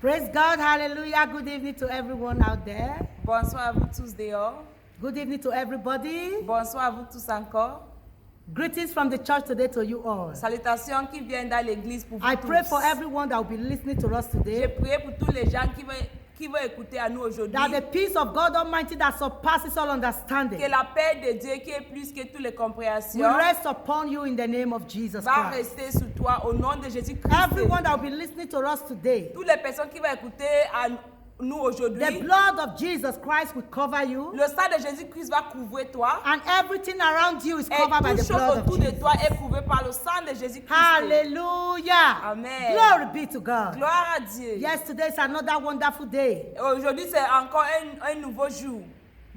Praise God, hallelujah. Good evening to everyone out there. Bonsoir à vous tous dehors. Good evening to everybody. Bonsoir à vous tous encore. Greetings from the church today to you all. Salutations qui viennent dans l'église pour vous I tous. pray for everyone that will be listening to us J'ai today, prié pour tous les gens qui vont écouter à nous aujourd'hui. that the peace of God Almighty that surpasses all understanding Que la paix de Dieu qui est plus que toutes les compréhensions will rest upon you in the name of Jesus va Christ. rester sur toi au nom de Jésus-Christ. Everyone that will be listening to us today, Toutes les personnes qui vont écouter à nous the aujourd'hui, blood of Jesus Christ will cover you, le sang de Jésus-Christ va couvrir toi. and everything around you is Et covered by toute the chose blood of autour de Jesus. toi est couverte par le sang de Jésus-Christ. Hallelujah. Amen. Glory be to God. Gloire à Dieu. Yes, today is another wonderful day. Et aujourd'hui, c'est encore un nouveau jour.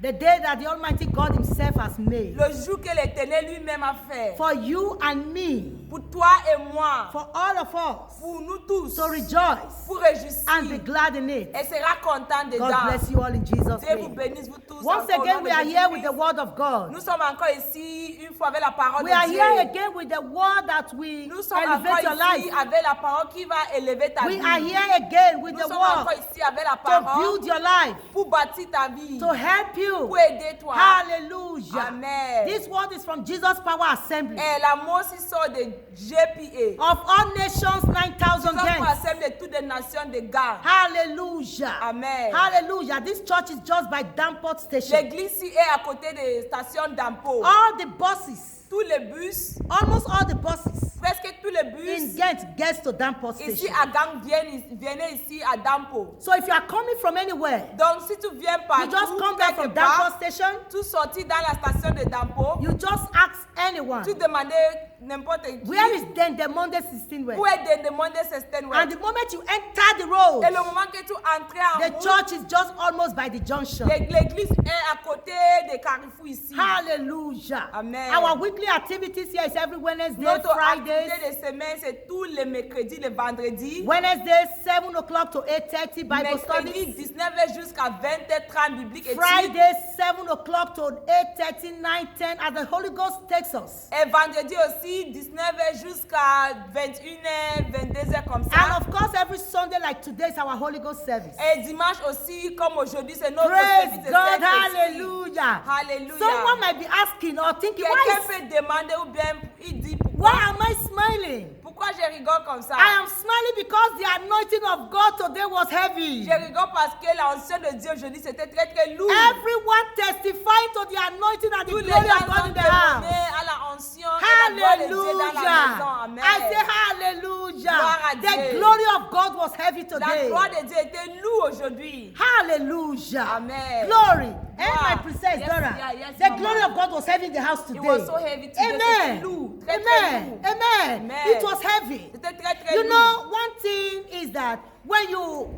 The day that the Almighty God Himself has made. Le jour que l'Éternel lui-même a fait. For you and me, Pour toi et moi. for all of us, Pour nous tous. to rejoice Pour réjouir. and be glad in it. Et sera content God dedans. bless you all in Jesus' Dieu vous name. bénisse vous tous. Once encore au again, nom we de are here with the Jésus-Christ. Word of God. Nous sommes encore ici une fois avec la parole We de are here Dieu. again with the Word that will Nous sommes elevate your encore ici life. avec la parole qui va élever ta We vie. are here again with Nous the sommes encore Word ici avec la to parole build your life, pour bâtir ta vie. to help you. Pour aider toi. Hallelujah. Amen. This word is from Jesus Power Assembly Et la mot aussi sort de GPA. of all nations, 9,000 Nous sommes gangs. assemblés de toutes les nations de Gars. Hallelujah. Amen. Hallelujah. This church is just by Damport Station. L'église ici est à côté des stations d'impôt. All the buses, Tous les bus, almost all the buses presque tous les in bus Ghent gets to Damport ici Station. à Gang viennent ici à Dampo. So if you are coming from anywhere, Donc si tu viens you partout, just come down quelque from part, Damport Station, tu sortis dans la station de Dampo, you just ask anyone, tu demandais n'importe qui where is then the Monday 16 way? où est de demander certaines And the moment you enter the road, Et le moment que tu entrais en the route, church is just almost by the junction. l'église est à côté des carrefours ici. Hallelujah. Amen. Our weekly activities here is every Wednesday, Notre Fridays. activité de semaine, c'est tous les mercredis, les vendredis. Wednesday, 7 o'clock to 8:30 Bible Mercredi, studies. 19h jusqu'à 20h30, biblique étude. Friday, 7 o'clock to 8:30, 9:10 as the Holy Ghost takes us. Et vendredi aussi, 19h jusqu'à 21h, 22h comme And ça. of course, every Sunday like today is our Holy Ghost service. Et dimanche aussi, comme aujourd'hui, c'est notre Praise service de God, Saint-Esprit. hallelujah. Hallelujah. Someone might be asking or thinking, Quelqu'un peut demander ou bien il dit why am I smiling? pourquoi je rigole comme ça. I am smiling because the anointing of God today was heavy. Je rigole parce que l'onction de Dieu aujourd'hui c'était très très lourd. Everyone testifying to the anointing and the Tous les glory of gens God sont in the house. témoignés à la onction et la gloire de Dieu dans la maison. Hallelujah. Amen. I say hallelujah. Gloire à The Dieu. glory of God was heavy La today. gloire de Dieu était lourde aujourd'hui. Hallelujah. Amen. Glory. And Gloire. my princess Yes, Dora. yeah, yes, The Mama. glory of God was heavy in the house today. It was so heavy today. Amen. C'était lourd. Très, très Amen. lourd. Amen. Amen. It was heavy. C'était très très You lourd. know, one thing is that when you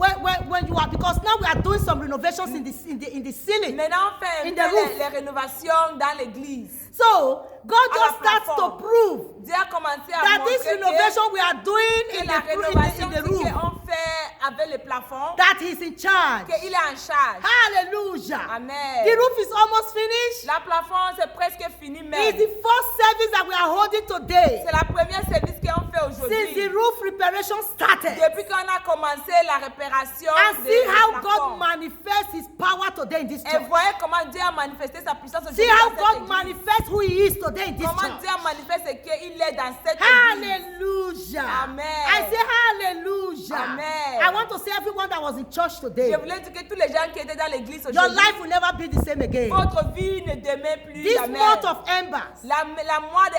are, because now we are doing some renovations in the ceiling. Maintenant, on fait In un the peu roof. les rénovations dans l'église. So God À la just starts to plateforme. prove Dieu a commencé à that this montrer renovation we are doing que in la rénovation the roof, qu'on fait avec le plafond, that He's in charge. qu'il est en charge. Hallelujah. Amen. The roof is almost finished. La plafond, c'est presque fini It's même. the first service that we are holding today C'est la première service qu'on fait since the aujourd'hui. roof reparation started. Depuis qu'on a commencé la réparation And des see how God plafonds. manifests His power today in this Et church. voyez comment Dieu a manifesté sa puissance See aujourd'hui how dans God cette église. manifests who He is today in this Comment church. Dieu manifeste ce qu'il est dans cette église. Hallelujah. Amen. I say hallelujah. Amen. I want to say everyone that was in church today, Je voulais dire que tous les gens qui étaient dans l'église your aujourd'hui, life will never be the same again. votre vie ne demeure plus This jamais. month of embers, La mois de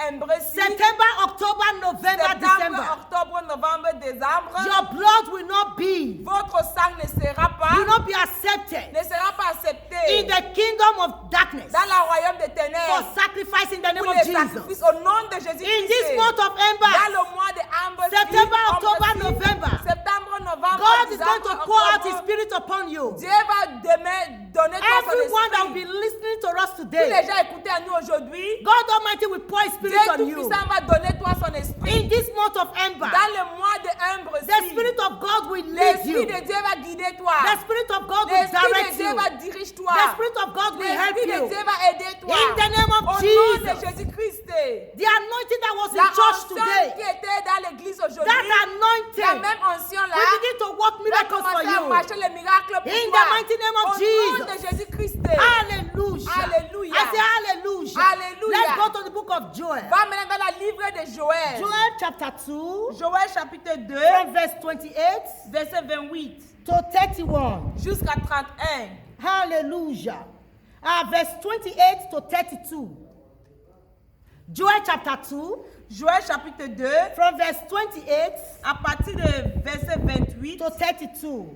Embreci, September, October, November, septembre, December, octobre, novembre, décembre, your blood will not be, votre sang ne sera will pas, not be accepted ne sera pas in accepté the kingdom of darkness dans le royaume des for ténèbres sacrifice in the name pour of les Jesus. sacrifices au nom de In this Jésus-Christ. month of Dans embers, le mois de Embreci, September, October, November, septembre, novembre, God is going décembre, to pour out His octobre, Spirit upon you. Dieu va donner toi son Everyone that will esprit. be listening to us Tous les today, gens écoutés à nous aujourd'hui, God Almighty will pour His Dieu Spirit on you. Tout-Puissant va donner toi son esprit. In this month of Ember, Dans le mois de Embreci, the Spirit of God will lead l'esprit you. de Dieu va guider toi. The Spirit of God will L'esprit de direct Dieu you. va diriger toi. The Spirit of God will help L'esprit de you. Dieu va aider toi. In the name of Au nom Jesus. de Jésus-Christ. The anointing that was in La church onction today, qui était dans l'église that aujourd'hui, la anointing même onction là, will begin to work va miracles for commencer à you. marcher les miracles pour In toi. the mighty name of Au nom Jesus. de Jésus-Christ. Hallelujah. Hallelujah. I say hallelujah. Hallelujah. Let's go to the book of Joel. Va maintenant dans la livre de Joël. Joel chapter 2, Joël chapitre 2, from verse 28 verset 28 to 31. jusqu'à 31. Hallelujah. Verse 28 to 32. Joel chapter 2, Joël chapitre 2, from verse 28 à partir de verset 28. to 32.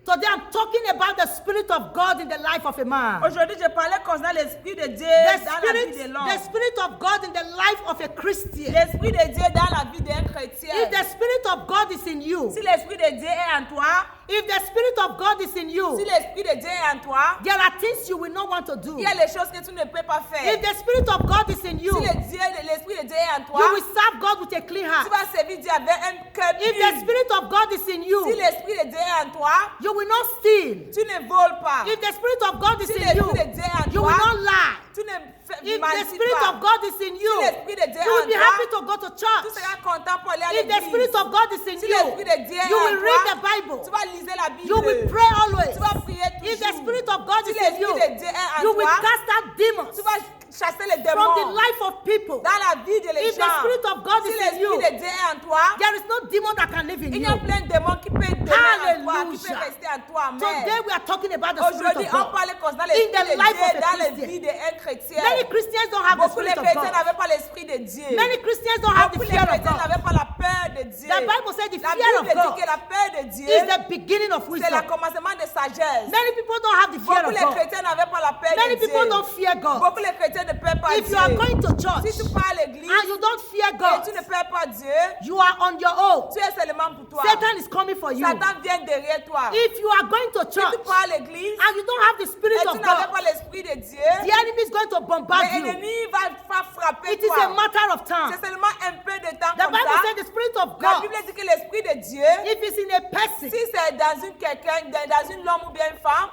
Today I'm talking about the Spirit of God in the life of a man. Aujourd'hui, je parlais concernant l'Esprit de Dieu The dans la vie de Spirit, l'homme. the Spirit of God in the life of a Christian. L'Esprit de Dieu dans la vie d'un chrétien. If the Spirit of God is in you, Si l'Esprit de Dieu est en toi, if the Spirit of God is in si you, l'Esprit de Dieu est en toi, there are things you will not want to do. il y a les choses que tu ne peux pas faire. If the Spirit of God is in you, Si l'Esprit de Dieu est en toi, you will serve God with a clean tu heart. vas servir Dieu avec un cœur If the pur. Spirit of God is in Si you, l'Esprit de Dieu est en toi, you will not steal. tu ne voles pas. If the Spirit of God is Si in you, l'Esprit de Dieu est en you will toi, not lie. tu ne If the mentis Spirit pas. of God is in you, Si l'Esprit de Dieu you will est be en happy toi, to go to tu church. seras content pour aller à If the l'église. Spirit of God is in Si you, l'Esprit de Dieu est you en will read the toi, Bible. tu vas lire la Bible. You will pray always. Tu vas prier If the toujours. Spirit of God Si is in you, l'Esprit de Dieu est en you will toi, cast out demons tu vas chasser les from the démons life of people. dans la vie de les If the gens. Spirit of God Si is in you, l'Esprit de Dieu est en toi, there is no demon that can live in il y you. a plein de démons qui peuvent demeurer en toi, qui peuvent Hallelujah. rester en toi. Amen. Today we are talking about the Spirit Aujourd'hui, of on God. parle concernant In l'Esprit the de life Dieu of a dans la Christian. vie d'un chrétien. Many Christians don't have the Beaucoup les Spirit of chrétiens God. n'avaient pas l'Esprit de Dieu. Many Christians don't have the Beaucoup les fear of chrétiens God. n'avaient pas la peur de Dieu. The Bible says the La fear Bible of dit God que la peur de Dieu, is the beginning of c'est le wisdom. commencement de sagesse. Many people don't have the fear Beaucoup of les God. chrétiens n'avaient pas la peur Many de Dieu. people don't fear God. Beaucoup les chrétiens ne peur pas If Dieu. you are going to church Si tu pars à l'église and you don't fear et God, tu ne peur pas Dieu, you are on your own. tu es seulement pour toi. Satan is coming for you. Satan vient derrière toi. If you are going to Si tu church pars à l'église and you don't have the et Spirit tu of n'avais God, pas l'Esprit de Dieu, the enemy is going to bombard you. l'ennemi va frapper It is a toi. matter of time. C'est seulement un peu de temps The comme Bible ça. says the Spirit of La God, Bible dit que l'Esprit de Dieu, if it's in a person, si c'est dans une quelqu'un, dans une homme ou bien une femme,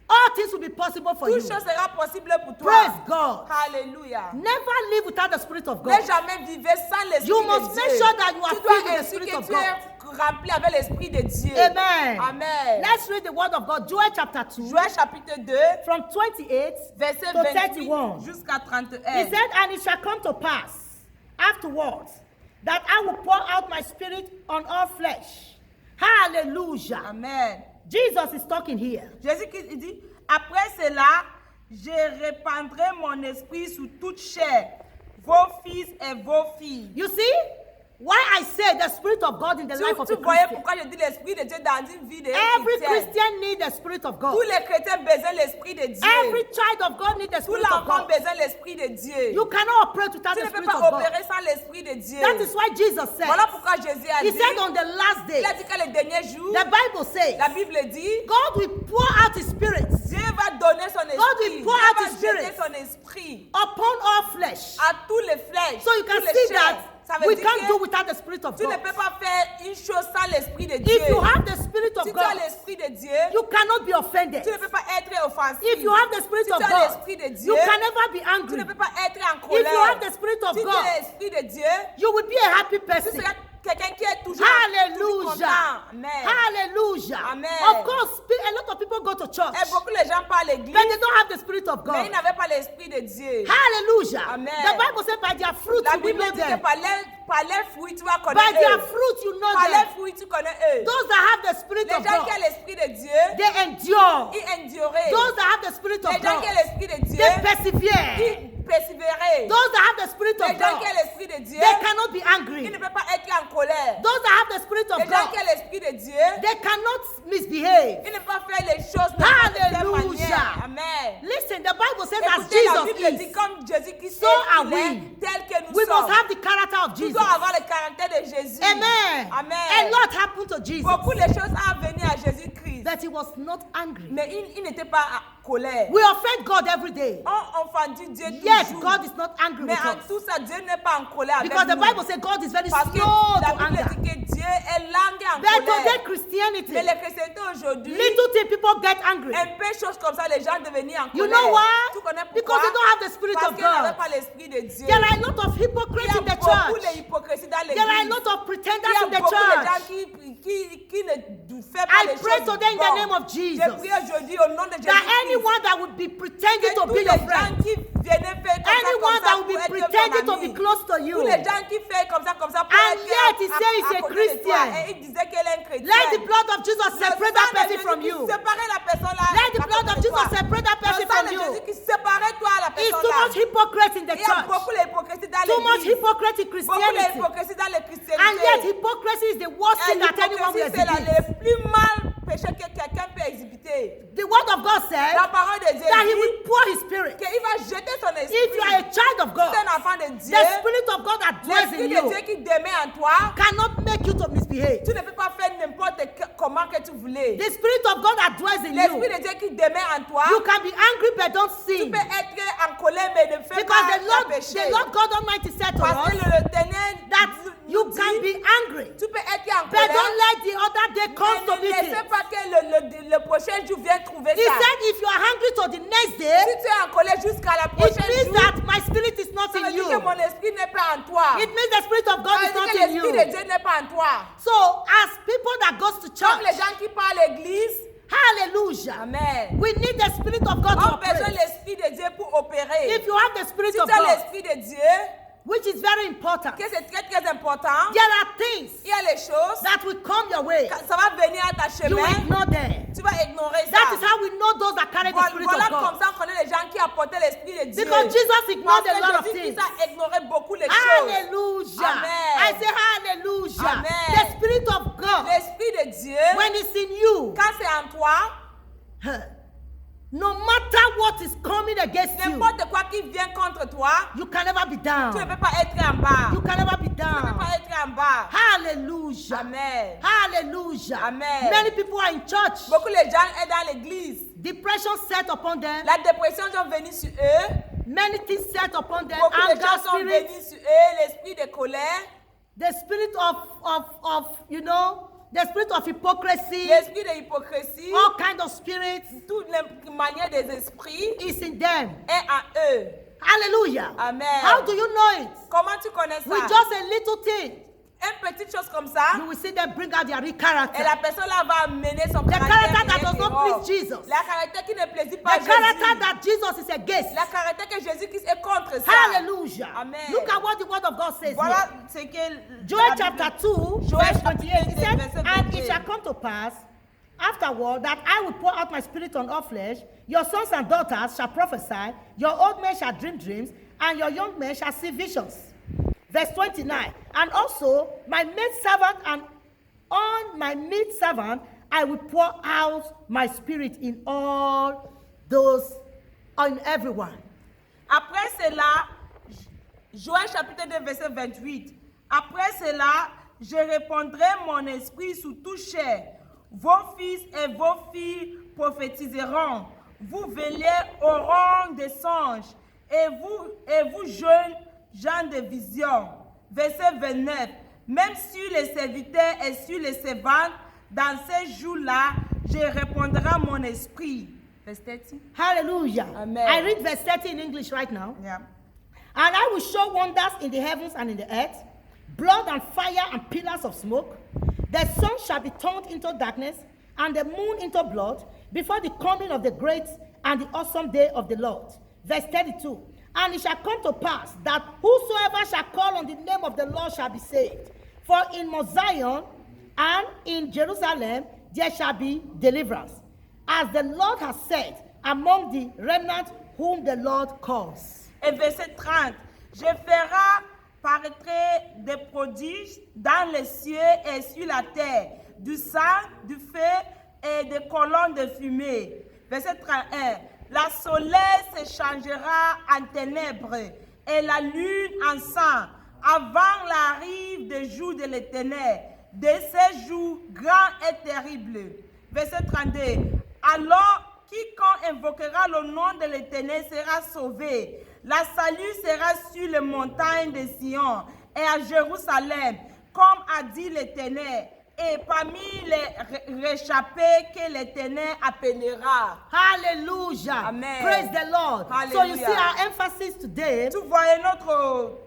all things will be possible for toute you. chose sera possible pour toi. Praise God. Alléluia. Never live without the Spirit of Ne God. jamais vivre sans l'Esprit You de must Dieu. make sure that you are Tu dois filled with the ainsi Spirit que of tu God. es rempli avec l'Esprit de Dieu. Amen. Amen. Let's read the word of God. Joel chapter 2, Joël chapitre 2, from 28 verset to 28 31. jusqu'à He 31. said, and it shall come to pass afterwards that I will pour out my spirit on all flesh. Hallelujah. Amen. Jesus is talking here. Jésus-Christ il dit, après cela, je répandrai mon esprit sur toute chair, vos fils et vos filles. You see why I say the Spirit of God in the life of Tu a voyais Christian. pourquoi je dis l'Esprit de Dieu dans une vie de Every chrétien. Christian needs the Spirit of God. Tous les chrétiens besoin l'Esprit de Dieu. Every child of God needs the Tout Spirit of l'enfant God. besoin l'Esprit de Dieu. You cannot operate without Tu the ne peux Spirit pas of God. opérer sans l'Esprit de Dieu. That is why Jesus said, Voilà pourquoi Jésus a He dit, said on the last day, il a dit que le dernier jour, the Bible says, la Bible dit, God will pour out His Spirit Dieu va donner son esprit. God will Dieu pour out va his jeter spirit. son esprit upon all flesh. à tous les flèches. So you can tous les see chairs. that Ça veut we dire can't que do without the Spirit of tu ne God. peux pas faire une chose sans l'Esprit de Dieu. If you have the Spirit of Si tu as God, l'Esprit de Dieu, you cannot be offended. tu ne peux pas être offensif. If you have the Spirit Si of tu as God, l'Esprit de Dieu, you can never be tu ne angry. peux pas être en If colère. you have the Spirit of Si tu God, as l'Esprit de Dieu, you will be a happy tu person. seras quelqu'un qui est toujours toujours content. Hallelujah. Amen. Hallelujah. Amen. Of course, a lot of people go to church, Et beaucoup de gens parlent à l'église, but they don't have the Spirit of mais God. ils n'avaient pas l'Esprit de Dieu. Hallelujah. Amen. The Bible says, by their fruit La you will Bible know dit que them. par leurs fruits, tu vas By connaître their eux. fruit you know Par them. leurs fruits, tu connais eux. Those that have the Spirit Les of gens qui ont God, l'Esprit de Dieu, they endure. ils enduraient. Those that have the Spirit Les of gens qui ont God, l'Esprit de Dieu, they persevere. ils persévéraient. Those that have the Spirit Les of gens qui God, ont l'Esprit de Dieu, they cannot be ils ne angry. peuvent pas être en colère. Those that have the Spirit of Les gens qui God, ont l'Esprit de Dieu, they cannot misbehave. ils ne peuvent pas faire les choses de cette Hallelujah. manière. Amen. Listen, the Bible says as Écoutez, la Bible Jesus dit is, comme Jésus-Christ so are il est, we. tel que nous we must sommes. have the character of Tu Jesus. dois avoir le caractère de Jésus. Amen. A Amen. lot happened to Jesus. Beaucoup de choses ont venu à Jésus-Christ. Christ. but he was not angry. Mais il n'était pas en colère. We offend God every day. On offendit Dieu Yet toujours. God is not angry Mais with en us. tout ça, Dieu n'est pas en colère avec Because the nous. Bible says God is very Parce que slow la to Bible anger. dit que Dieu est lent et en But today colère. Christianity, Mais les chrétiens aujourd'hui, little thing people get angry. un peu chose comme ça, les gens devenaient en You colère. know why? Tu connais pourquoi? Because they don't have the Spirit Parce of qu'ils n'avaient God. pas l'esprit de Dieu. There are a lot of Il y hypocrites a in the beaucoup church. d'hypocrisie dans There are a l'église. lot of Il pretenders y in a the beaucoup de gens church. qui ne font pas I les pray choses today in the bonnes. name of Je Jesus prie aujourd'hui au nom de Jésus. that anyone that would be pretending Que to tous be les your gens friend, qui viennent faire comme anyone ça that would be pour être pretending ton to be ami. close to you, Tous les gens qui font comme ça pour And être yet he says he's a à côté de toi. Christian. Et il disait qu'elle est un chrétien. let the blood of Jesus Le separate sang that de person Jésus from qui you. séparait la personne là. Let the à blood côté of de toi. Jesus separate that person Le sang from de you. Jésus qui séparait toi la It's personne too là. much hypocrite in the Il y a church. beaucoup d'hypocrisie dans Too much l'église. hypocrite in Beaucoup Christianity. d'hypocrisie dans les And christianités. yet hypocrisy is the worst Et thing that anyone will l'hypocrisie, c'est exhibit. le plus mal péché que quelqu'un peut exhibiter. The word of God says La parole de Dieu that he dit will pour his spirit. qu'il va jeter son esprit. If you are a child of God, Tu es un enfant de Dieu. the spirit of God that dwells L'esprit in de you Dieu qui demeure en toi. cannot make you to misbehave. Tu ne peux pas faire n'importe comment que tu voulais. The spirit of God that dwells in L'esprit you, de Dieu qui demeure en toi. you can be angry but don't Tu sin. peux être en colère mais ne fais Because pas the péché. Lord God Almighty said to Parce que us l'Éternel that nous you dit, can be angry, tu peux être en but colère. don't let the other day come Mais to ne meet laissez it. pas que le prochain jour vienne trouver He ça. said, if you are hungry to the next Si day, tu es en colère jusqu'à la it prochaine means jour, that my spirit is not ça veut in dire you. que mon esprit n'est pas en toi. It means the spirit of God Ça is veut dire not que in l'esprit de you. Dieu n'est pas en toi. So, as people that goes to Comme les church, gens qui parlent à l'église, hallelujah, amen. we need the spirit of God to On a besoin de operate. l'esprit de Dieu pour opérer. If you have the spirit Si of tu as God, l'esprit de Dieu, which is very important, que c'est très très important, there are things il y a les choses, that will come your way. ça va venir à ta You chemin, ignore them. tu vas ignorer That is ça. how we know those that carry the spirit Voilà of God. comme ça on connaît les gens qui apportaient l'esprit de Dieu. Because Jesus ignored Parce a lot of que things. Jésus a ignoré beaucoup les choses. Hallelujah. Amen. I say hallelujah. Amen. The spirit of God, L'esprit de Dieu, when it's in you, quand c'est en toi, no matter what is coming against you, n'importe quoi qui vient contre toi, you can never be tu ne down. peux pas être en bas. You can never be Tu ne peux down. pas être en bas. Hallelujah. Amen. Hallelujah. Amen. Many people are in church. Beaucoup de gens sont dans l'église. Depression set upon them. La dépression est venue sur eux. Many things set upon them. Beaucoup de Anger gens sont spirit. venus sur eux. L'esprit de colère. The spirit the spirit of hypocrisy. L'esprit de hypocrisie. All kind of spirits Toutes les manières des esprits is in them. est en eux. Hallelujah. Amen. How do you know it? Comment tu connais ça? With just a little thing, Une petite chose comme ça. you will see them bring out their real Et character. la personne là va amener son The caractère. character that bien does not dehors. please Jesus. La caractère qui ne plaisir pas The character Jésus. that Jesus is against. La caractère que Jésus qui est contre ça. Hallelujah. Amen. Look at what the word of God says Voilà here. ce que Joel la chapter Bible- 2, Joel verse chapitre 28, it 2, said, verset and 28. it shall come to pass afterward that I will pour out my spirit on all flesh. Your sons and daughters shall prophesy. Your old men shall dream dreams, and your young men shall see visions. Verse 29. And also my maidservant and on my maidservant I will pour out my spirit in all those, on everyone. Après cela, Joël chapitre 2, verset 28. Après cela, je répandrai mon esprit sur tout chair. Vos fils et vos filles prophétiseront. Vous auront des songes. Et vous jeunes gens de vision. Verset 29. Même sur les serviteurs et sur les servantes, dans ces jours-là, je répandrai mon esprit. Verse 30. Hallelujah. Amen. I read verse 30 in English right now. Yeah. And I will show wonders in the heavens and in the earth, blood and fire and pillars of smoke. The sun shall be turned into darkness, and the moon into blood, before the coming of the great and the awesome day of the Lord. Verse 32. And it shall come to pass that whosoever shall call on the name of the Lord shall be saved. For in Mount Zion and in Jerusalem there shall be deliverance, as the Lord has said, among the remnant whom the Lord calls. Et verset 30. Je ferai paraître des prodiges dans les cieux et sur la terre, du sang, du feu et des colonnes de fumée. Verset 31. La soleil se changera en ténèbres et la lune en sang, avant l'arrivée des jours de l'Éternel, de ces jours grands et terribles. verset 32. Alors, quiconque invoquera le nom de l'Éternel sera sauvé. La salut sera sur les montagnes de Sion et à Jérusalem, comme a dit l'Éternel, et parmi les réchappés que l'Éternel appellera. Hallelujah. Amen. Praise the Lord. So you see Hallelujah. our emphasis today Tu vois,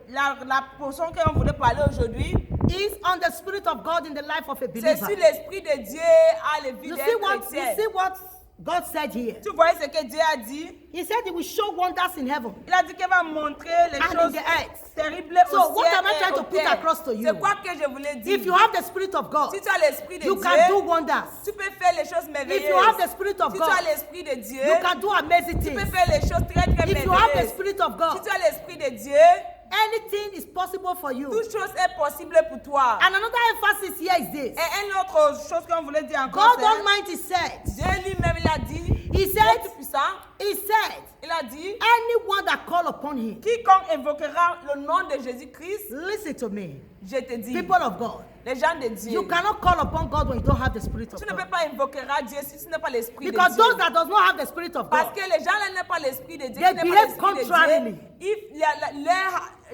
la portion qu'on voulait parler aujourd'hui, is on the Spirit of God in the life of a c'est believer. sur l'Esprit de Dieu à la vie You d'un see chrétien. what God said here? Tu vois ce que Dieu a dit? He said he will show wonders in heaven Il a dit qu'il va montrer les and in choses the earth. terribles So, au what ciel am I et trying au to put terre. across to you? C'est quoi que je voulais dire? If you have the Spirit of God, Si tu as l'Esprit de you Dieu, can do wonders. tu peux faire les choses If merveilleuses. you have the Spirit of Si tu as God, l'Esprit de Dieu, you can do amazing tu peux things. faire les choses très très If you have the merveilleuses. Spirit of Si God, tu as l'Esprit de Dieu, anything is possible for you. toute chose est possible pour toi. And another emphasis here is this. Et une autre chose qu'on voulait dire encore, God c'est Almighty said, Dieu lui-même, il a dit, He Dieu said, Tout-Puissant, He said, il a dit, anyone that call upon Him, quiconque invoquera le nom de Jésus-Christ, listen to me, je te dis, people of God, les gens de Dieu, you cannot call upon God when you don't have the Spirit of tu ne peux God. pas invoquer Dieu si tu n'as pas l'Esprit de Because Dieu. those that does not have the Spirit of Parce God, que les gens là n'ont pas l'Esprit de Dieu, They qui n'ont pas behave l'Esprit de contrarily. Dieu,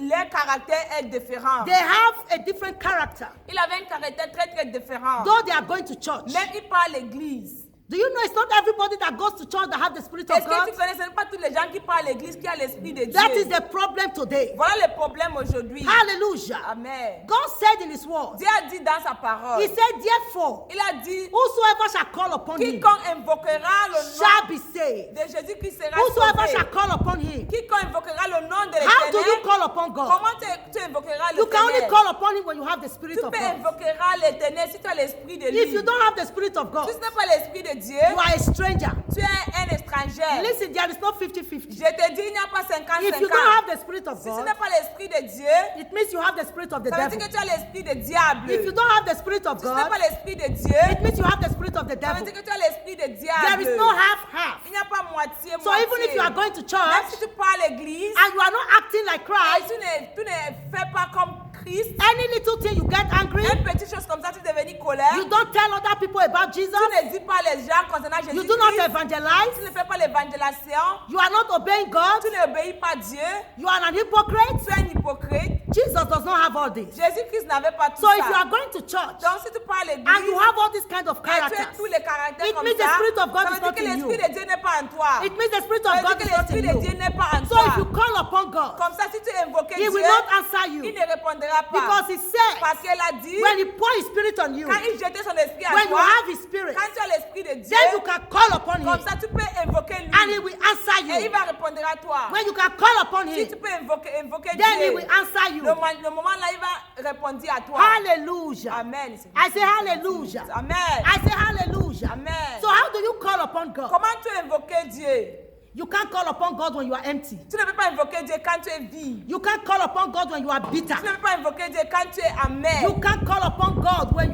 leur caractère est différent. they have a different character. Il avait un caractère très très différent. Though they are going to church. Même il part à l'église. Do you know it's not everybody that goes to church that have the Spirit of Est-ce que God? tu connais, ce n'est pas tous les gens qui partent à l'église qui ont l'Esprit de Dieu. That is the problem today. Voilà le problème aujourd'hui. Hallelujah. Amen. God said in His word, Dieu a dit dans sa parole, He said, therefore, il a dit, whosoever shall call upon Him quiconque invoquera le shall nom be saved. de Jésus-Christ sera Whosoever sauvé. shall call upon Him. Quiconque invoquera le nom de How do you l'Éternel, call upon God? comment tu invoqueras You can only l'Éternel? call upon Him when you have the Spirit Tu of peux God. invoquer l'Éternel si tu as l'Esprit de lui. If you don't have the Spirit of God, Si tu n'as pas l'Esprit de Dieu, you are a stranger. tu es un étranger. Listen, there is no 50-50. Je te dis, il n'y a pas 50-50. If you don't have the Spirit of Si tu God, n'as pas l'Esprit de Dieu, it means you have the Spirit of the ça veut devil. dire que tu as l'Esprit de diable. If you don't have the Spirit of Si tu n'as God, pas l'Esprit de Dieu, it means you have the Spirit of the ça veut devil. dire que tu as l'Esprit de diable. There is no half-half. Il n'y a pas moitié, So even if you are going to Même church si tu pars à l'église, and you are not acting like et Christ, tu ne fais pas comme Christ, any little thing you get angry, une petite chose comme ça, tu deviens colère. you don't tell other people about Jesus, Tu ne dis pas les gens concernant Jésus. you do not Tu evangelize, ne fais pas l'évangélisation. you are not obeying God, Tu n'obéis pas Dieu. you are an hypocrite. Tu es un hypocrite. Jesus does not have all this. Jésus-Christ n'avait pas tout So if you ça. are going to church Donc si tu parles à and l'église, you have all these kind of et tu as characters, tous les caractères it comme means the ça, Spirit of God ça is veut dire not que in l'Esprit you. de Dieu n'est pas en toi. It means the Spirit Ça of veut dire God que is not l'Esprit in de you. Dieu n'est pas en So toi. if you call upon God, Comme ça, si tu invoques He Dieu, will not answer il you ne répondra pas. because He said, Parce qu'elle a dit, when He pour His Spirit on you, quand il jetait son esprit à when you toi, have His Spirit, quand tu as l'Esprit de Dieu, then you can call upon Him comme ça tu peux invoquer lui. and He will answer Et il you. va répondre à toi. When you can call upon Si Him, tu peux invoquer then He Dieu, will answer you. le moment là, il va répondre à toi. Hallelujah. Amen. I say hallelujah. Amen. I say hallelujah. Amen. So how do you call upon God? Comment tu invoques Dieu? You can't call upon God when you are empty. Tu ne peux pas invoquer Dieu quand tu es vide. You can't call upon God when you are bitter. Tu ne peux pas invoquer Dieu quand tu es amer. You can't call upon God when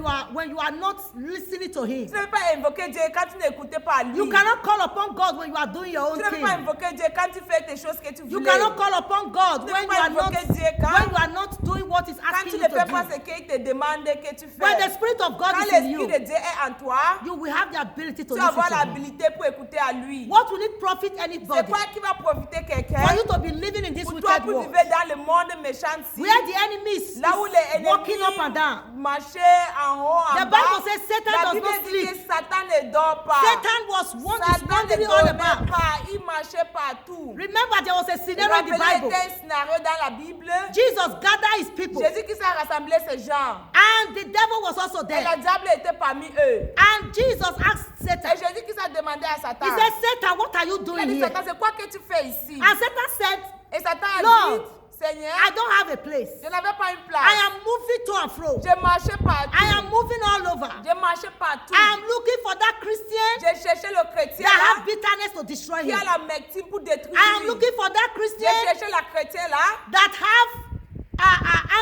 you are not listening to Him. Tu ne peux pas invoquer Dieu quand tu n'écoutes pas lui. You cannot call upon God when you are doing your own Tu ne peux thing. pas invoquer Dieu quand tu fais tes choses que tu You voulais. cannot call upon God Tu ne when peux you pas are not invoquer Dieu quand doing what He's quand asking tu you ne to fais pas do. ce qu'il te demande que tu fais. When the Spirit of God Quand is in l'Esprit you, de Dieu est en toi, you will have the ability to tu vas listen avoir to Him. l'habilité pour écouter à lui. What will it profit C'est anybody quoi qui va profiter quelqu'un for you to be living in this pour toi wicked pour world vivre dans le monde méchant ci, where the enemy is là où les walking up and down? ennemis marchaient en haut, en The bas. Bible says Satan La does Bible not dit sleep. que Satan ne dort pas. Satan is Satan ne wandering all dormait about. pas, il marchait partout. Remember, there was a scenario in the Rappelez Bible. un scénario dans la Bible. Jesus gathered His people, Jésus qui s'est rassemblé ces gens. and the devil was also Et there. le diable était parmi eux. And Jesus asked Et Satan, Jésus qui s'est demandé à Satan. He said, Satan, what are you Il a doing dit, here? Satan, c'est quoi que tu fais ici? And Satan said, Et Satan a Lord, dit, Seigneur, I don't have a place. je n'avais pas une place. I am moving to and fro. Je marchais partout. I am moving all over. Je marchais partout. I am looking for that Christian J'ai cherché le chrétien that là, have bitterness to destroy qui him. a la médecine pour détruire I am lui. looking for that J'ai Christian cherché la chrétienne là, that have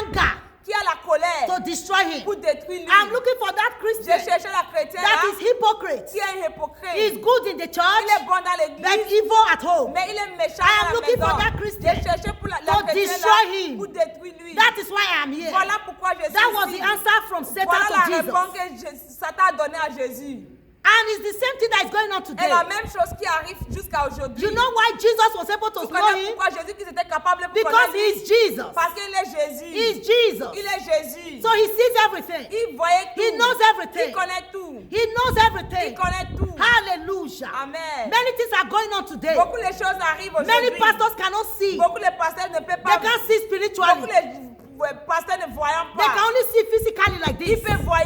anger qui a la colère to destroy him. pour détruire lui. I am looking for that J'ai Christian cherché la chrétienne that là, is hypocrite. qui est un hypocrite. He is good in the Il church, est bon dans but l'église, evil at home. mais il est méchant I am à la looking for maison. that Christian J'ai cherché pour la to chrétienne destroy là, him. pour détruire lui. That is why I am here. Voilà pourquoi je suis That was ici. the answer from Satan Voilà to la Jesus. réponse que Satan a donnée à Jésus. And it's the same thing that is going on Et today. la même chose qui arrive jusqu'à aujourd'hui. You know why Jesus was able to Vous know connaissez him? pourquoi Jésus-Christ était capable de Because connaître he is Jesus. Parce qu'il est Jésus. He is Jesus. Il est Jésus. So he sees everything. Il voyait tout. He knows everything. Il connaît tout. He knows Il everything. connaît tout. Hallelujah. Amen. Many things are going on today. Beaucoup de choses arrivent Many aujourd'hui. pastors cannot see. Beaucoup de pasteurs ne peuvent They pas. can't see Beaucoup spiritually. de pasteurs ne voient They can pas. only see physically like Ils this. peuvent voir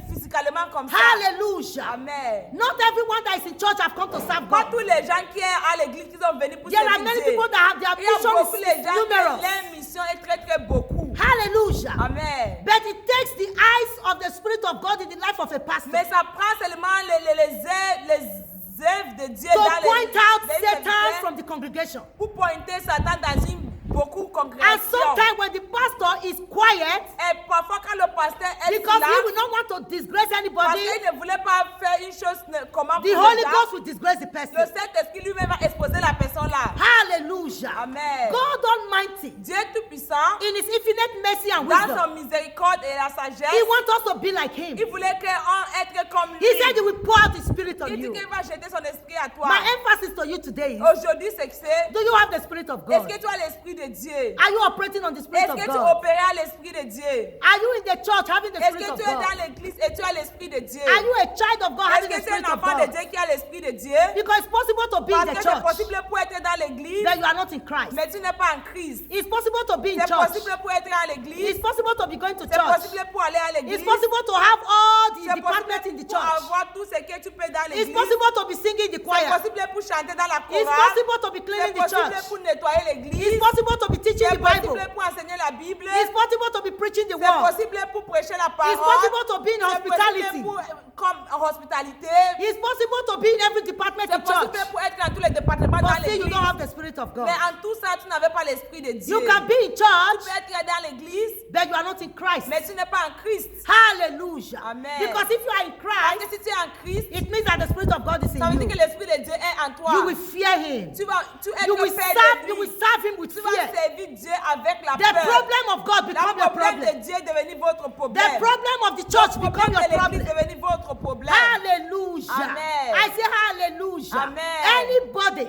physiquement comme ça. Hallelujah. Amen. Not everyone that is in church have come to serve Pas God. tous les gens qui sont à l'église qui sont venus pour There are servir many Dieu. people that have their Il y a mission beaucoup de is gens numerous. qui leur mission est très très beaucoup. Hallelujah. Amen. But it takes the eyes of the Spirit of God in the life of a pastor Mais ça prend seulement les œuvres de Dieu to dans les point out les Satan serviteurs from the congregation. pour pointer Satan dans une beaucoup And congrégation. sometimes when the pastor is quiet, Et parfois quand le pasteur est because là, he will not want to disgrace parce anybody, qu'il ne voulait pas faire une chose comment the pour Holy les gens, Ghost will disgrace the le person. Saint-Esprit lui-même va exposer la personne là. Hallelujah. Amen. God Almighty, Dieu Tout-Puissant, in His infinite mercy and dans wisdom, son miséricorde et la He sagesse, wants us to be like Him. il voulait être comme lui. He said He will pour out His Spirit on Il dit you. qu'il va jeter son esprit à toi. My emphasis to you today is, Aujourd'hui, c'est que c'est, do you have the Spirit of est-ce God? que tu as l'esprit de Dieu? Are you operating on the Spirit Est-ce of que tu God? opères à l'esprit de Dieu? Are you in the church having the Est-ce Spirit que of tu es God? dans l'église et tu as l'esprit de Dieu? Are you a child of God Est-ce having the que tu es Spirit un of enfant de God? Dieu qui a l'esprit de Dieu? Because it's possible to be in Parce the que c'est church, possible pour être dans l'église, but you are not in Christ. mais tu n'es pas en Christ. It's possible to be in C'est church. possible pour être à It's l'église. possible to be going to C'est church. possible pour aller à l'église. It's possible to have all the C'est departments in possible the pour church. avoir tout ce que tu peux dans It's l'église. possible to be singing the C'est choir. possible pour chanter dans la It's chorale. possible to be C'est cleaning the possible church. pour nettoyer l'église. It's possible to be teaching C'est the Bible. possible pour enseigner la Bible. It's possible to be preaching the C'est word. possible pour prêcher la parole. It's possible to be in C'est hospitality. possible pour, comme hospitalité. It's possible to be in every department C'est in church. possible pour être dans tous les départements dans But still, you l'église. don't have the Spirit of God. Mais en tout ça, tu n'avais pas l'esprit de Dieu. You can be in Tu church, peux être dans l'église, but you are not in Christ. mais tu n'es pas en Christ. Hallelujah. Amen. Because if you are in Parce que Christ, si tu es en Christ, it means that the Spirit of God is ça veut in dire you. que l'esprit de Dieu est en toi. You will fear Him. Tu es You will père serve. de You lui. will serve Him with Tu vas fear. servir Dieu avec la The peur. problem of God Le become your problème problem. de Dieu est devenu votre The problème. problem of the church Le become problème your de l'église problem. est devenu votre problème. Hallelujah. Amen. I say hallelujah. Amen. Anybody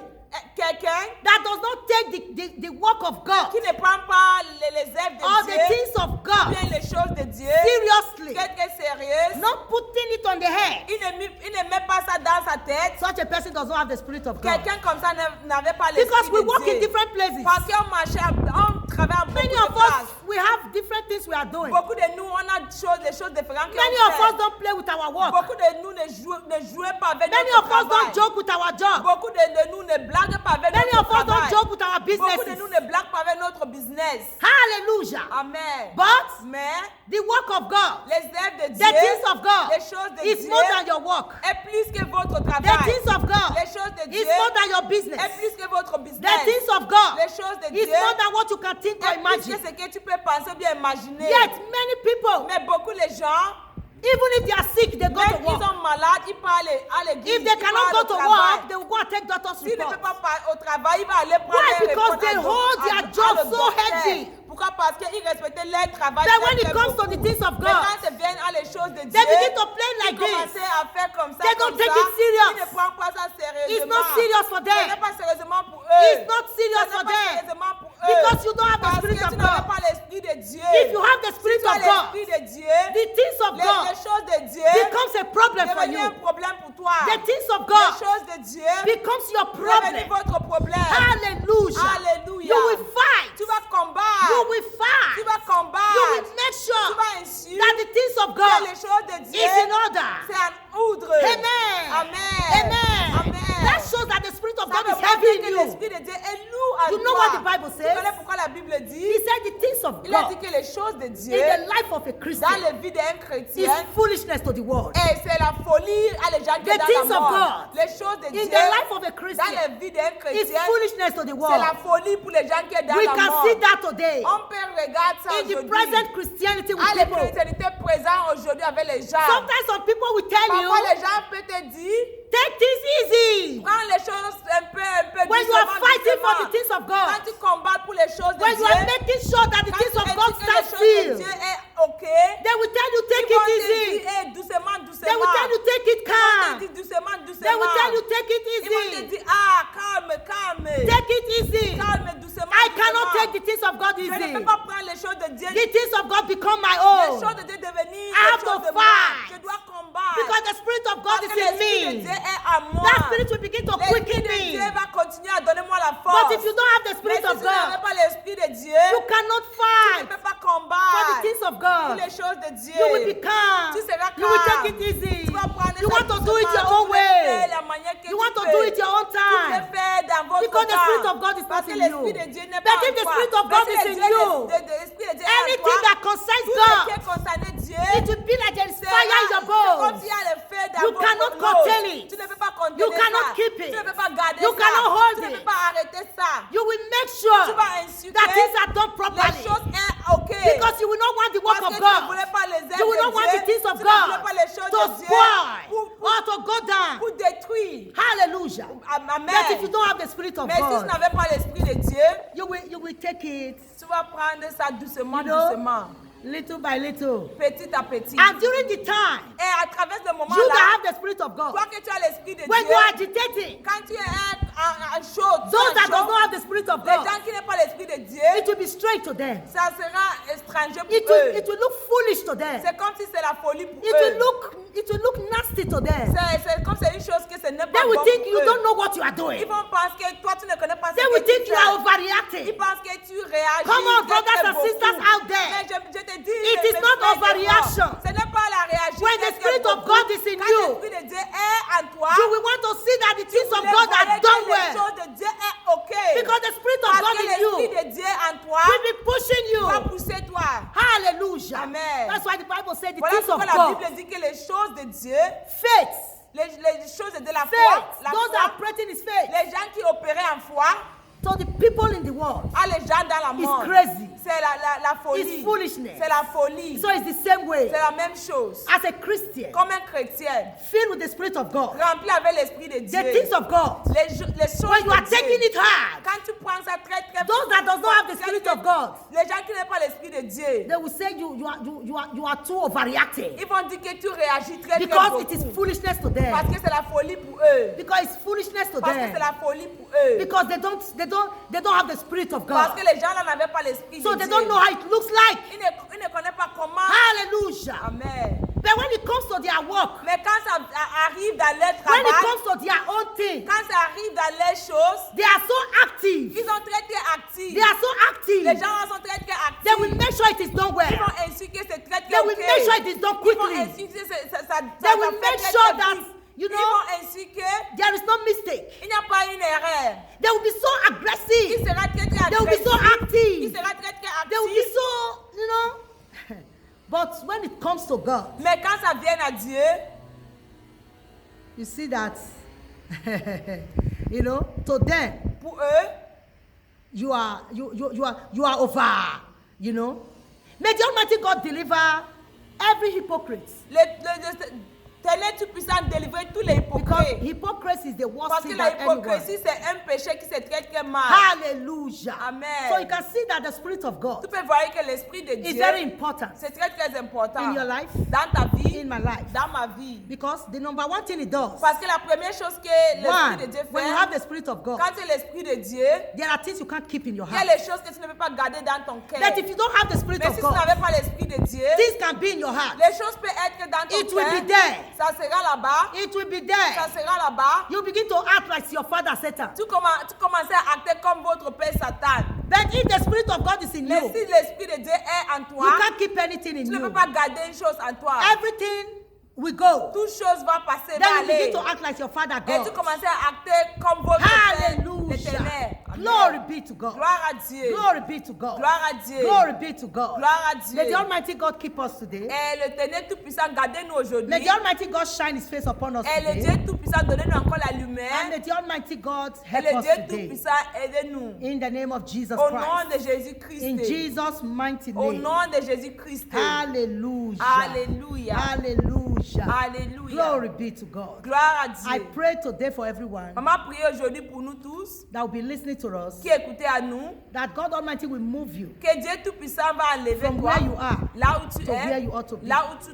Quelqu'un that does not take the work of God qui ne prend pas les œuvres or de the Dieu, things of ou God bien les choses de Dieu, seriously, quelqu'un sérieux, not putting it on the head, il ne met pas ça dans sa tête. such a person does not have the Spirit of God. Quelqu'un comme ça n'avait pas Because l'esprit we de work in Dieu. different places. Parce qu'on marchait, on travaille à Many beaucoup of de places. us, we have different things we are doing. Beaucoup de nous, on a des choses différentes. Many qu'on of fait. us don't play with our work. Beaucoup de nous ne jouent pas avec Many notre of us travail. don't joke with our job. Beaucoup de nous ne blaguent pas avec Many notre of us don't travail. joke with our Beaucoup de businesses. nous ne blaguent pas avec notre business. Hallelujah. Amen. But Mais the work of God, les œuvres de the Dieu, things of God, les choses de is Dieu more than your work. est plus que votre The travail. things of God Les choses de Dieu is more than your business. est plus que votre The business. things of God Les choses de is Dieu more than what you can think or est plus que imagine. ce que tu peux penser ou bien imaginer. Yet many people, Mais beaucoup de gens, even if they are sick, they go même to s'ils work. sont malades, ils parlent à l'église. If they ils cannot parlent go to au travail. work, they will go and take doctor's S'il ne peut report. pas au travail, il va aller prendre Why? un Because report they à hold à their le job so docteur. heavy. Pourquoi? Parce qu'ils respectaient leur travail. But when très, it très comes to beaucoup. the things of Mais God, quand ça vient à les choses de Dieu, they begin to play like ils this. commençaient à faire comme ça, They don't comme take ça. it serious. Ils ne prennent pas ça sérieusement. It's not serious for Ce them. n'est pas sérieusement pour eux. It's not serious Ce for n'est pas them. sérieusement pour eux. Because you don't have the Parce Spirit que of tu n'avais God. pas l'esprit de Dieu. If you have the Spirit Si tu as of God, l'esprit de Dieu, the things of les God choses de Dieu becomes a problem for deviennent you. un problème pour toi. The things of Les God choses de Dieu becomes your deviennent problem. votre problème. Hallelujah. Alléluia. You will fight. Tu vas combattre. You will Tu fight. vas combattre. You will make Tu sure vas insurer that the things of que God les choses de Dieu is in order. c'est en ordre. Amen. Amen. Amen. Amen. That shows that the Spirit of Ça God veut is pas heavy dire in que you. l'esprit de Dieu est lourd en You know toi. what the Bible Tu says? connais pourquoi la Bible He dit? said the things of Il a dit God que les choses de in Dieu the life of a dans Christian la vie d'un is chrétien foolishness to the world. et c'est la folie à les gens qui The sont things dans la of mort. God Les choses de In Dieu the life of a dans Christian la vie d'un is chrétien foolishness to the c'est world. la folie pour les gens qui sont dans We la can mort. see that today On peut regarder ça in the aujourd'hui. present Christianity with Ah, les people. chrétientés présents aujourd'hui avec les gens. Sometimes some people will tell Parfois, you, les gens peuvent te dire, take things easy. prends les choses un peu When you are doucement, fighting for the doucement. things of Quand God, tu combats pour les choses de when Dieu, you are making sure that the quand things tu of God indiques que stand les choses de still, Dieu est OK, they will tell you, ils take vont it te easy. dire, hey, doucement, They They will tell you take it Ils vont calm. te dire doucement, doucement. They will tell you take it Ils vont te easy. dire, ah, calme, calme. Take it easy. Calme, doucement. I cannot doucement. take the things of God Je ne easy. peux pas prendre les choses de Dieu. The things of God become my Les own. choses de Dieu devenir I have les choses to de moi. fight. Je dois combattre. Because the Spirit of God Parce is que in l'Esprit de me. Dieu est à moi. That Spirit will begin to L'Esprit quicken de me. Dieu va continuer à donner moi la force. But if you don't have the Mais Spirit si of tu n'avais God, pas l'Esprit de Dieu, you cannot tu ne fight peux pas for the combattre things of pour God. les choses de Dieu. You will be calm. Tu seras You will calme. take it easy. Tu vas prendre You ça want to do it doucement. your Tu own peux le faire way. la manière que You tu want to peux. do it your own Tu peux le time. faire dans votre Because the temps. Spirit of God is Parce not que in l'Esprit you. de Dieu n'est But pas if en the toi. Spirit of Mais God si is le in Dieu you, l'Esprit de Dieu est en anything toi, that concerns tout ce qui God, est concerné Dieu, it will be like there is c'est fire in your c'est comme bones. s'il y a le feu dans You votre cannot os. contain it. Tu ne peux pas contenir You cannot ça. keep it. Tu ne peux pas garder You ça. cannot hold Tu ne it. peux pas arrêter ça. You will make sure Tu vas insulter that things are done les properly. choses sont OK. Because you will not want the work Parce of que tu ne God. voulais pas les œuvres You will de not want Dieu. the things of Tu ne voulais God pas les choses to de Dieu spoil pour or to go down. détruire. Hallelujah. Amen. But if you don't have the Spirit of Mais si tu God, n'avais pas l'Esprit de Dieu, you will take it tu vas prendre ça doucement, You know, doucement, little by little. petit à petit. And during the time, Et à travers ce you that moment-là, have the Spirit of God, toi que tu as l'Esprit de when Dieu, you are agitating, quand tu es en chaud, those that does not have the Spirit of les God, gens qui n'ont pas l'Esprit de Dieu, it will be straight to them. ça sera étranger pour It eux. will look foolish to them. C'est comme si c'est la folie pour It eux. will look nasty to them. C'est comme c'est une chose que ce n'est pas They will bon think pour you eux. don't know what you are doing. Ils vont penser que toi tu ne connais pas ce They que will think tu you are fais. Ils overreacting. pensent que tu réagis. Come on, très, brothers très and beaucoup. sisters out there. Mais je te dis, It mes is not frères et overreaction. sœurs, ce n'est pas la réaction. When the Spirit of God is in Quand you, l'Esprit de Dieu est en toi, You will want to see that the things tu of voulais God voir are que done les well. choses de Dieu est OK. Because the Spirit of Parce God que in l'Esprit you de Dieu en toi will be pushing you. va pousser toi. Hallelujah. Amen. That's why the Bible said the Voilà things of pourquoi la God, Bible dit que les choses de Dieu, faith, les choses de la foi, faith, la those that are foi, operating is faith. les gens qui opéraient en foi, So the people in the world, les gens dans la mort, crazy. c'est la folie. It's foolishness. C'est la folie. So it's the same way C'est la même chose. as a Christian, Comme un chrétien, filled with the Spirit of God, rempli avec l'Esprit de Dieu. the things of God, Les choses when you are de Dieu. taking it hard, Quand tu prends ça très très those that does not have the Spirit of God, les gens qui n'ont pas l'Esprit de Dieu, they will say you are too overreacting ils vont dire que tu réagis très très because beaucoup. it is foolishness to them. Parce que c'est la folie pour eux. Because it's foolishness to Parce que c'est them. la folie pour eux. Because they don't have the Spirit of Parce God. que les gens là n'avaient pas l'Esprit So de they Dieu. don't know how it looks like. Ils ne connaissent pas comment. Hallelujah. Amen. But when it comes to their work, Mais quand ça arrive dans leur when it travail, comes to their own thing, quand ça arrive dans leurs choses, they are so active. ils sont très très actifs. They are so Les active. gens sont très très actifs. They will make sure it is done Ils well. vont insister que c'est très très They will ok. make sure it is done Ils vont quickly. insister que ça They will fait make très, sure très that, vite. you Ils know, vont insister qu'il there is no mistake. n'y a pas une erreur. They will be so Il aggressive. sera très très They will be so agressif. Il active. sera très très They will be actif. so, But when it comes to God, Mais quand ça vient à Dieu, you see that, to them, pour eux, you are over, May the Almighty God deliver every hypocrite. Ténèbres tout-puissant délivrer tous les Because hypocrites. hypocrisy is the worst Parce que thing la that anyone. hypocrisie, c'est un péché qui se traite très mal. Hallelujah. Amen. So you can see that the Spirit of Tu God peux voir que l'Esprit de is Dieu, very important c'est très très important. in your life, Dans ta vie, in my life. dans ma vie. Because the number one thing it does, Parce que la première chose que l'Esprit one, de Dieu when you have fait, the Spirit of God, quand c'est l'Esprit de Dieu, there are things you can't keep in your il y a heart. les choses que tu ne peux pas garder dans ton cœur. But if you don't have the Spirit Mais of si tu God, n'avais pas l'Esprit de Dieu, things can be in your heart. les choses peuvent être dans ton It will cœur. be there. Ça sera là-bas. It will be Ça there. sera là-bas. You begin to act like your father Satan. Tu commences à acter comme votre père Satan. But if the Spirit of God is in Mais you, si l'Esprit de Dieu est en you toi, can't keep anything in tu ne peux you. pas garder une chose en toi. Everything will go. Toute chose va passer, va Then you aller. begin to act like your father Et tu God. commences à acter comme votre père Hallelujah. l'éternel. Glory be to God. Gloire à Dieu. Glory be to God. Gloire à Dieu. Glory be to God. Gloire à Dieu. May the Almighty God keep us today. Et le Ténèbre tout-puissant, gardez-nous aujourd'hui. May the Almighty God shine His face upon us Et le today. Dieu tout-puissant, donnez-nous encore la And lumière. may the Almighty God Et help le us Dieu today. tout-puissant, aidez-nous. In the name of Jesus Au nom Christ. de Jésus-Christ. In Jesus' mighty Au name. nom de Jésus-Christ. Hallelujah. Alléluia. Hallelujah. Alléluia. Glory be to God. Gloire à I Dieu. pray today for everyone Maman, priez aujourd'hui pour nous tous that will be listening to us, qui écoutez à nous. that God Almighty will move you Que Dieu tout-puissant va enlever from toi where you are là où tu to where es, you ought to be. là où tu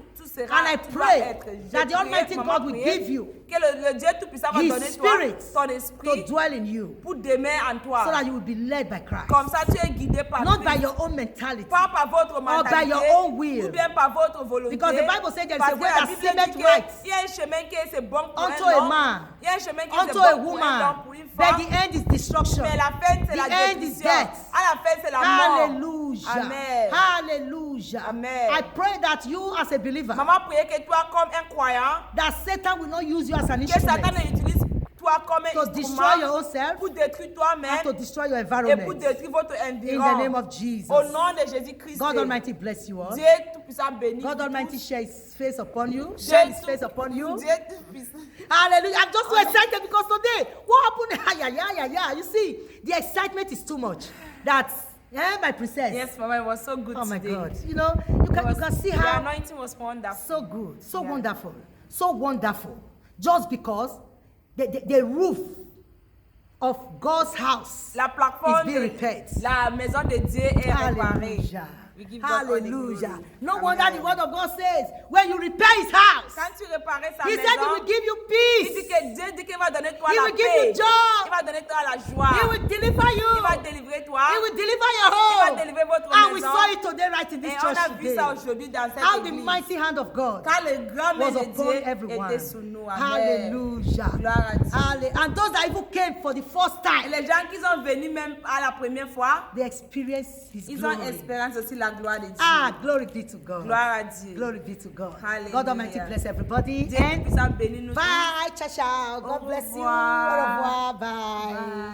sera, And I tu vas pray être. J'ai that the prié, Almighty maman God will priait give you que le Dieu Tout-Puissant va His donner toi Spirit ton to esprit dwell in you, pour demeurer en toi. so that you will be led by Christ. Comme ça, tu es guidé par Not by Christ. your own mentality. Pas par votre by mentalité your own will. ou bien par votre volonté. Because the Bible says there is Parce a que way la that Bible seemeth dit right qu'il y a un chemin qui est bon pour unto un a homme. man, Il y a un chemin qui est unto bon a pour un woman, homme, pour une but femme. the end is destruction. Mais la fin, c'est The la end is destruction. death. À la fin, c'est la mort. Hallelujah. Amen. Hallelujah. Amen. I pray that you as a believer, Maman priait que toi, comme un croyant, that Satan will not use you as an que Satan instrument ne utilise toi comme un to destroy your instrument own self pour détruire and toi-même to destroy your et pour environment. détruire votre In the name environnement. of Jesus. Au nom de Jésus-Christ. God Almighty bless you all. Dieu Tout-Puissant bénit. God vous Almighty tous. share His face upon you. Dieu Share His tout- face upon you. Dieu Tout-Puissant. Hallelujah. I'm just so excited because today, what happened? You see, the excitement is too much. That's, my princess. Yes, Mama, it was so good Oh my today. God. You know, you can see The how anointing was wonderful. so good, so Yeah. wonderful, so wonderful. Just because the roof of God's house La plateforme, is being repaired. la maison de Dieu est réparée. Hallelujah. We give God all the Hallelujah. glory. No Amen. wonder the word of God says, when you repair his house, Quand tu réparais sa he maison, said he will give you il dit peace. que Dieu dit qu'il va donner toi He la will give paix. you joy. Il va donner toi la joie. He will deliver Il you. va délivrer toi. He will deliver your Il va home. délivrer votre And we maison. saw it today right in Et this on church a vu today. ça aujourd'hui dans cette How the église. mighty hand of God Quand le grand main was de upon Dieu everyone. était sur nous. Amen. Hallelujah. Gloire à Dieu. And those that even came for the first Et time, les gens qui sont venus même à la première fois, they experienced his ils ont glory. espérance aussi la gloire de Dieu. Ah, glory be to God. Gloire à Dieu. Glory be to God. Hallelujah. God Almighty bless everybody. Dieu And puissant bénir nous tous. bye, ciao, ciao. God bless you. Au revoir. revoir. Bye. Bye.